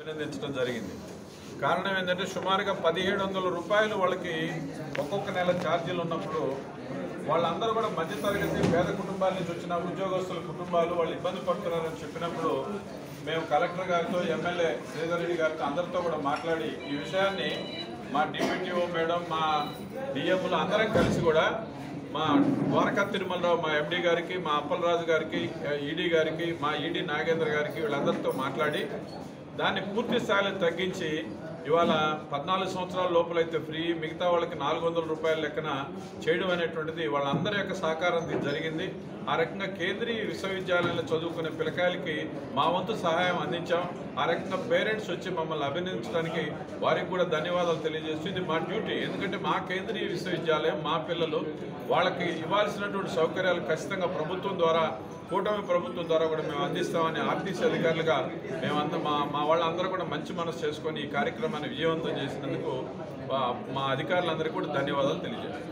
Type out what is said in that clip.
అభినందించడం జరిగింది. కారణం ఏంటంటే సుమారుగా 1700 రూపాయలు వాళ్ళకి ఒక్కొక్క నెల ఛార్జీలు ఉన్నప్పుడు వాళ్ళందరూ కూడా మధ్యతరగతి పేద కుటుంబాల నుంచి వచ్చిన ఉద్యోగస్తుల కుటుంబాలు వాళ్ళు ఇబ్బంది పడుతున్నారని చెప్పినప్పుడు మేము కలెక్టర్ గారితో, ఎమ్మెల్యే శ్రీధర్ రెడ్డి గారితో అందరితో కూడా మాట్లాడి ఈ విషయాన్ని మా డిప్యూటీఓ మేడం, మా డిఎంలు అందరం కలిసి కూడా మా ద్వారకా తిరుమలరావు మా ఎండి గారికి, మా అప్పలరాజు గారికి, ఈడీ గారికి, మా ఈడీ నాగేంద్ర గారికి వీళ్ళందరితో మాట్లాడి దాన్ని పూర్తి స్థాయిలో తగ్గించి ఇవాళ 14 సంవత్సరాల లోపలైతే ఫ్రీ, మిగతా వాళ్ళకి 400 రూపాయల లెక్కన చేయడం అనేటువంటిది వాళ్ళందరి యొక్క సహకారం జరిగింది. ఆ రకంగా కేంద్రీయ విశ్వవిద్యాలయంలో చదువుకునే పిల్లకాయలకి మా వంతు సహాయం అందించాం. ఆ రకంగా పేరెంట్స్ వచ్చి మమ్మల్ని అభినందించడానికి వారికి కూడా ధన్యవాదాలు తెలియజేస్తూ ఇది మా డ్యూటీ. ఎందుకంటే మా కేంద్రీయ విశ్వవిద్యాలయం, మా పిల్లలు, వాళ్ళకి ఇవ్వాల్సినటువంటి సౌకర్యాలు ఖచ్చితంగా ప్రభుత్వం ద్వారా, కూటమి ప్రభుత్వం ద్వారా కూడా మేము అందిస్తామని ఆర్టీసీ అధికారులుగా మేమంతా మా వాళ్ళందరూ కూడా మంచి మనసు చేసుకొని ఈ కార్యక్రమాన్ని విజయవంతం చేసినందుకు మా అధికారులందరికీ కూడా ధన్యవాదాలు తెలియజేస్తాం.